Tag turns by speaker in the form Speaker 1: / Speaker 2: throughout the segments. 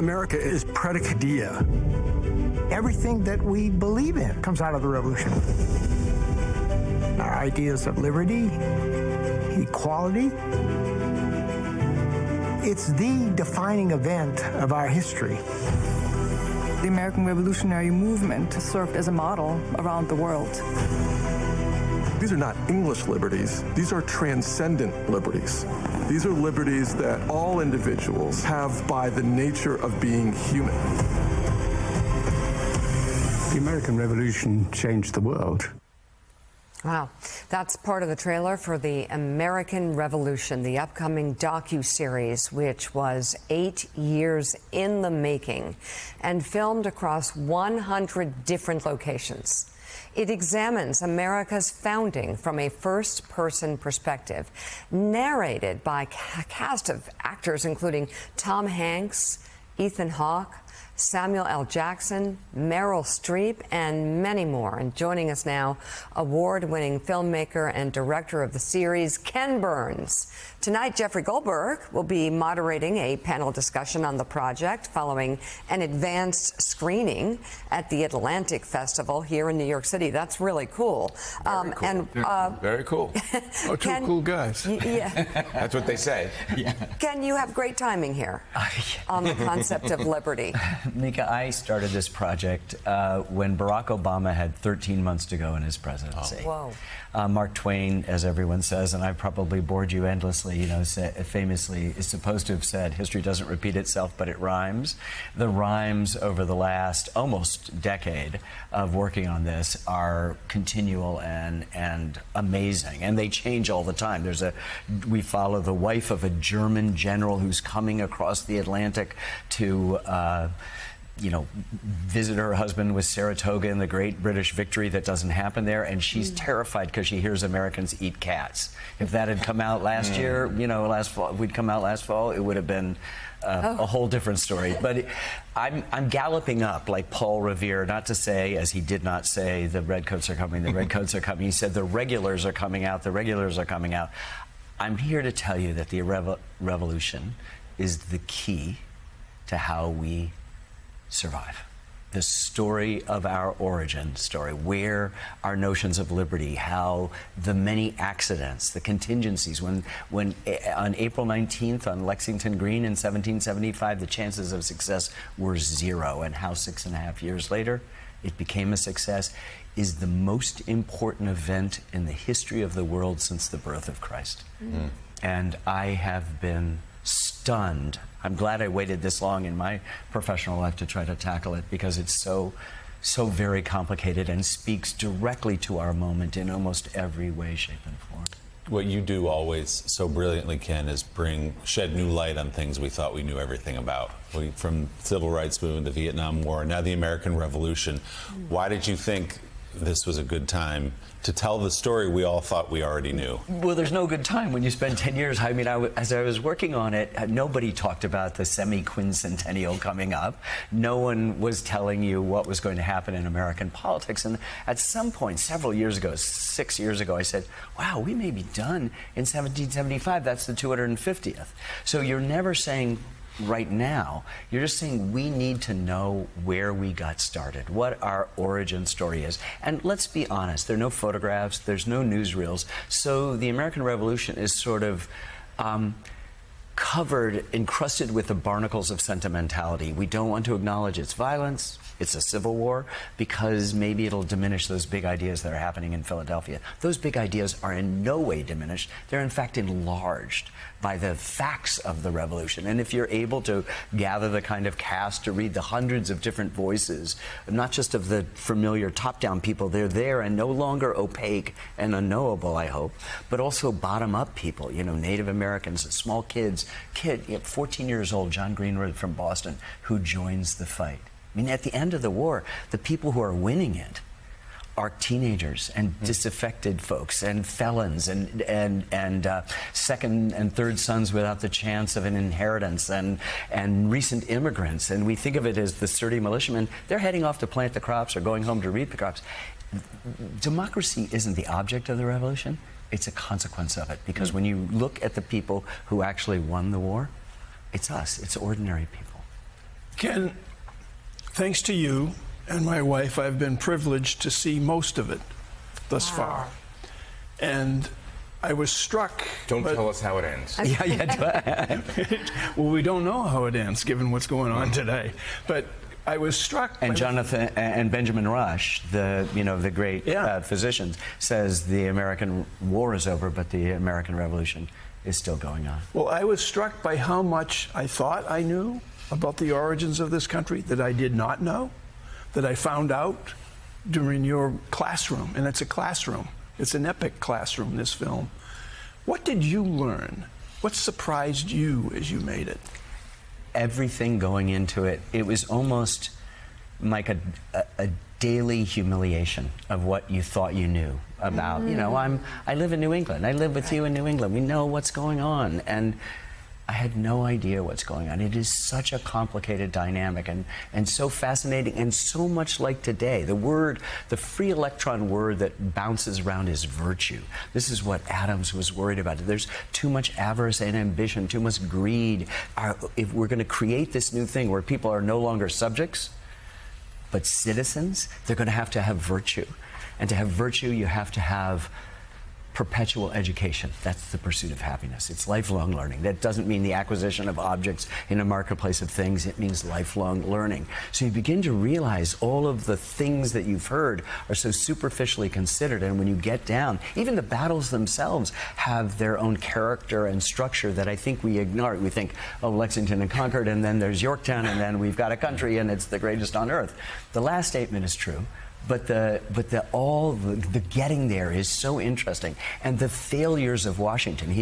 Speaker 1: America is predicadia.
Speaker 2: Everything that we believe in comes out of the revolution. Our ideas of liberty, equality. It's the defining event of our history.
Speaker 3: The American Revolutionary Movement served as a model around the world.
Speaker 4: These are not English liberties. These are transcendent liberties. These are liberties that all individuals have by the nature of being human.
Speaker 1: The American Revolution changed the world.
Speaker 5: Wow. That's part of the trailer for the American Revolution, the upcoming docu-series, which was 8 years in the making and filmed across 100 different locations. It examines America's founding from a first-person perspective, narrated by a cast of actors including Tom Hanks, Ethan Hawke, Samuel L. Jackson, Meryl Streep, and many more. And joining us now, award-winning filmmaker and director of the series, Ken Burns. Tonight, Jeffrey Goldberg will be moderating a panel discussion on the project following an advanced screening at the Atlantic Festival here in New York City. That's really cool.
Speaker 6: Very cool. Very cool.
Speaker 1: Oh, two cool guys.
Speaker 5: Yeah.
Speaker 6: That's what they say. Yeah.
Speaker 5: Ken, you have great timing here on the concept of liberty.
Speaker 7: Mika, I started this project when Barack Obama had 13 months to go in his presidency.
Speaker 5: Oh.
Speaker 7: Whoa. Mark Twain, as everyone says, and I probably bored you endlessly, famously is supposed to have said, history doesn't repeat itself, but it rhymes. The rhymes over the last almost decade of working on this are continual and amazing, and they change all the time. We follow the wife of a German general who's coming across the Atlantic to visit her husband with Saratoga and the great British victory that doesn't happen there, and she's terrified because she hears Americans eat cats. If that had come out last year, last fall, if we'd come out last fall, it would have been a whole different story. But I'm galloping up like Paul Revere, not to say, as he did not say, the redcoats are coming, the redcoats are coming. He said the regulars are coming out, the regulars are coming out. I'm here to tell you that the revolution is the key to how we survive. The story of our origin story, where our notions of liberty, how the many accidents, the contingencies, when on April 19th on Lexington Green in 1775, the chances of success were 0, and how 6.5 years later it became a success, is the most important event in the history of the world since the birth of Christ. And I have been stunned. I'm glad I waited this long in my professional life to try to tackle it, because it's so very complicated and speaks directly to our moment in almost every way, shape, and form.
Speaker 8: What you do always so brilliantly, Ken, is shed new light on things we thought we knew everything about. From civil rights movement, the Vietnam War, now the American Revolution. Why did you think this was a good time to tell the story we all thought we already knew?
Speaker 7: Well, there's no good time when you spend 10 years. I mean, as I was working on it, nobody talked about the semi-quincentennial coming up. No one was telling you what was going to happen in American politics. And at some point, several years ago, 6 years ago, I said, wow, we may be done in 1775. That's the 250th. So you're never saying right now, you're just saying we need to know where we got started, what our origin story is. And let's be honest, there are no photographs, there's no newsreels, so the American Revolution is sort of covered, encrusted with the barnacles of sentimentality. We don't want to acknowledge its violence. It's a civil war, because maybe it'll diminish those big ideas that are happening in Philadelphia. Those big ideas are in no way diminished. They're in fact enlarged by the facts of the revolution. And if you're able to gather the kind of cast to read the hundreds of different voices, not just of the familiar top-down people, they're there and no longer opaque and unknowable, I hope, but also bottom-up people, Native Americans, small kids, 14 years old, John Greenwood from Boston, who joins the fight. I mean, at the end of the war, the people who are winning it are teenagers and disaffected folks and felons and second and third sons without the chance of an inheritance and recent immigrants. And we think of it as the sturdy militiamen. They're heading off to plant the crops or going home to reap the crops. Democracy isn't the object of the revolution. It's a consequence of it. Because when you look at the people who actually won the war, it's us. It's ordinary people.
Speaker 1: Ken, thanks to you and my wife, I've been privileged to see most of it thus far. And I was struck.
Speaker 6: Don't tell us how it ends.
Speaker 1: Well, we don't know how it ends, given what's going on today. But I was struck.
Speaker 7: And Jonathan and Benjamin Rush, the great physician, says the American war is over, but the American Revolution is still going on.
Speaker 1: Well, I was struck by how much I thought I knew about the origins of this country that I did not know, that I found out during your classroom. And it's a classroom. It's an epic classroom, this film. What did you learn? What surprised you as you made it?
Speaker 7: Everything going into it, it was almost like a daily humiliation of what you thought you knew about. You know, I live in New England. I live with you in New England. We know what's going on. And I had no idea what's going on. It is such a complicated dynamic and so fascinating and so much like today. The free electron word that bounces around is virtue. This is what Adams was worried about. There's too much avarice and ambition, too much greed. If we're going to create this new thing where people are no longer subjects, but citizens, they're going to have virtue. And to have virtue, you have to have perpetual education. That's the pursuit of happiness. It's lifelong learning. That doesn't mean the acquisition of objects in a marketplace of things. It means lifelong learning. So you begin to realize all of the things that you've heard are so superficially considered. And when you get down, even the battles themselves have their own character and structure that I think we ignore. We think, oh, Lexington and Concord, and then there's Yorktown, and then we've got a country, and it's the greatest on earth. The last statement is true. But the getting there is so interesting, and the failures of Washington.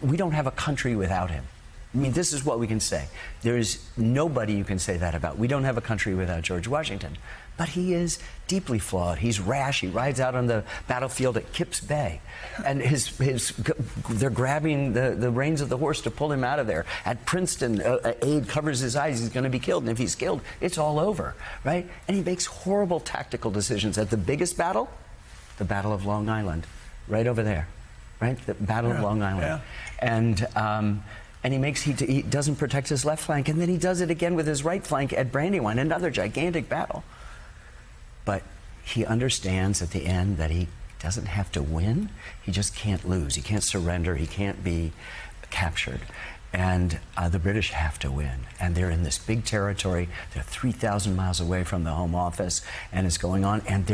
Speaker 7: We don't have a country without him. I mean, this is what we can say. There is nobody you can say that about. We don't have a country without George Washington. But he is deeply flawed. He's rash. He rides out on the battlefield at Kips Bay. And they're grabbing the reins of the horse to pull him out of there. At Princeton, Aide covers his eyes. He's going to be killed. And if he's killed, it's all over, right? And he makes horrible tactical decisions. At the biggest battle, the Battle of Long Island, right over there, right? The Battle of Long Island. Yeah. And he doesn't protect his left flank, and then he does it again with his right flank at Brandywine, another gigantic battle. But he understands at the end that he doesn't have to win. He just can't lose. He can't surrender. He can't be captured. And the British have to win. And they're in this big territory. They're 3,000 miles away from the Home Office, and it's going on. And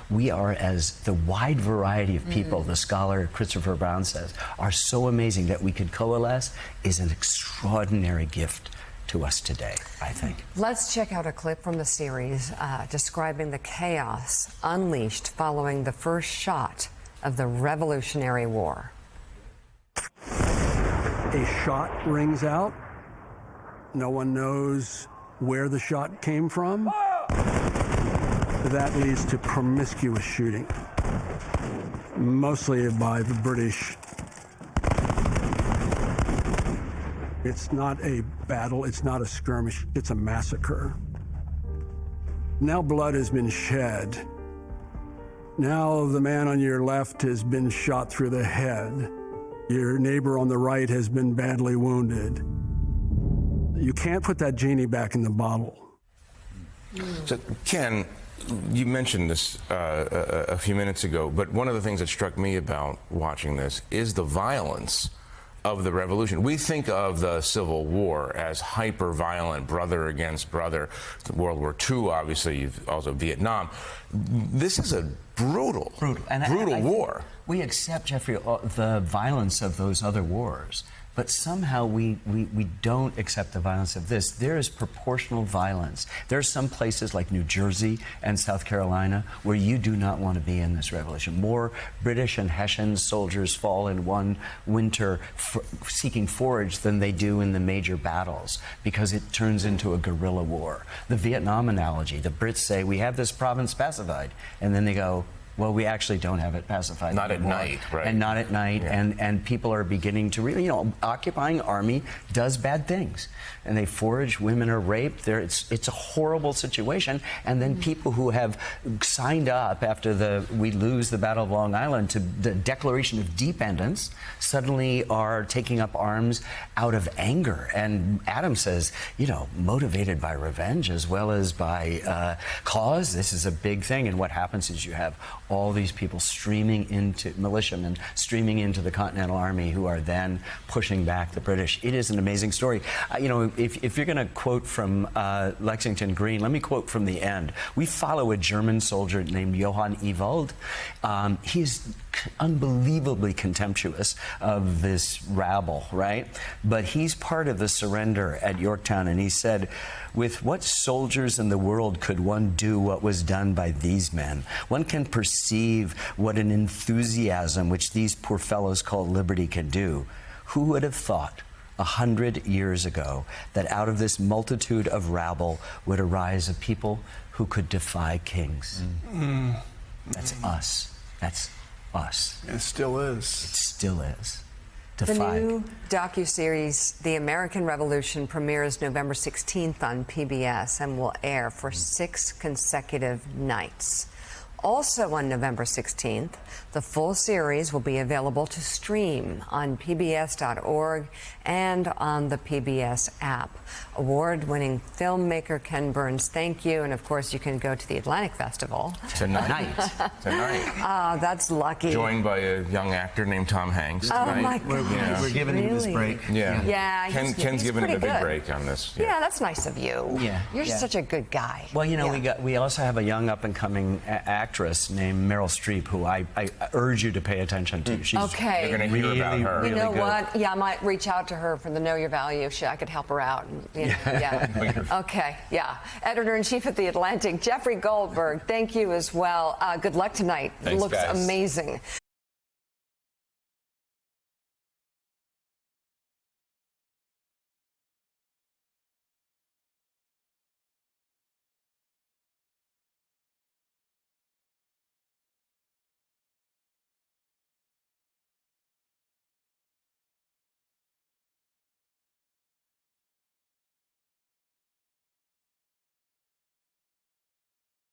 Speaker 7: we are, as the wide variety of people, the scholar Christopher Brown says, are so amazing that we could coalesce is an extraordinary gift to us today, I think.
Speaker 5: Let's check out a clip from the series describing the chaos unleashed following the first shot of the Revolutionary War.
Speaker 1: A shot rings out. No one knows where the shot came from. That leads to promiscuous shooting, mostly by the British. It's not a battle, it's not a skirmish, it's a massacre. Now blood has been shed. Now the man on your left has been shot through the head. Your neighbor on the right has been badly wounded. You can't put that genie back in the bottle.
Speaker 6: So, Ken, you mentioned this a few minutes ago, but one of the things that struck me about watching this is the violence of the revolution. We think of the Civil War as hyper-violent, brother against brother. World War II, obviously, also Vietnam. This is a brutal war.
Speaker 7: We accept, Jeffrey, the violence of those other wars, but somehow we don't accept the violence of this. There is proportional violence. There are some places like New Jersey and South Carolina where you do not want to be in this revolution. More British and Hessian soldiers fall in one winter seeking forage than they do in the major battles because it turns into a guerrilla war. The Vietnam analogy, the Brits say, we have this province pacified, and then they go, Well, we actually don't have it pacified.
Speaker 6: Not at
Speaker 7: anymore.
Speaker 6: night, right?
Speaker 7: And not at night,
Speaker 6: Yeah.
Speaker 7: and people are beginning to really, occupying army does bad things, and they forage. Women are raped. It's a horrible situation. And then people who have signed up after we lose the Battle of Long Island to the Declaration of Dependence suddenly are taking up arms out of anger. And Adam says, motivated by revenge as well as by cause. This is a big thing. And what happens is you have all these people streaming into militiamen, streaming into the Continental Army, who are then pushing back the British. It is an amazing story. If you're going to quote from Lexington Green, let me quote from the end. We follow a German soldier named Johann Ewald. He's unbelievably contemptuous of this rabble, right? But he's part of the surrender at Yorktown, and he said, with what soldiers in the world could one do what was done by these men? One can perceive what an enthusiasm which these poor fellows call liberty can do. Who would have thought 100 years ago that out of this multitude of rabble would arise a people who could defy kings? That's us. That's us.
Speaker 2: It still is.
Speaker 7: It still is.
Speaker 5: The
Speaker 7: Defy.
Speaker 5: new docuseries, The American Revolution, premieres November 16th on PBS and will air for 6 consecutive nights. Also on November 16th, the full series will be available to stream on pbs.org and on the PBS app. Award-winning filmmaker Ken Burns, thank you. And of course, you can go to the Atlantic Festival.
Speaker 6: Tonight.
Speaker 5: That's lucky.
Speaker 6: Joined by a young actor named Tom Hanks tonight.
Speaker 5: Oh my God.
Speaker 7: We're giving him this break.
Speaker 6: Yeah. Ken's
Speaker 5: he's
Speaker 6: giving him a
Speaker 5: pretty
Speaker 6: big
Speaker 5: good.
Speaker 6: break on this.
Speaker 5: Yeah, that's nice of you.
Speaker 7: Yeah,
Speaker 5: You're
Speaker 7: yeah.
Speaker 5: such a good guy.
Speaker 7: Well,
Speaker 5: Yeah.
Speaker 7: we also have a young up-and-coming actress named Meryl Streep, who I urge you to pay attention to. She's
Speaker 5: Okay.
Speaker 6: You're going to hear about her.
Speaker 5: You know
Speaker 7: good.
Speaker 5: what? Yeah, I might reach out to her for the Know Your Value. I could help her out. Yeah. Okay. Yeah. Editor-in-Chief at The Atlantic, Jeffrey Goldberg. Thank you as well. Good luck tonight.
Speaker 8: Thanks,
Speaker 5: Looks
Speaker 8: guys.
Speaker 5: amazing.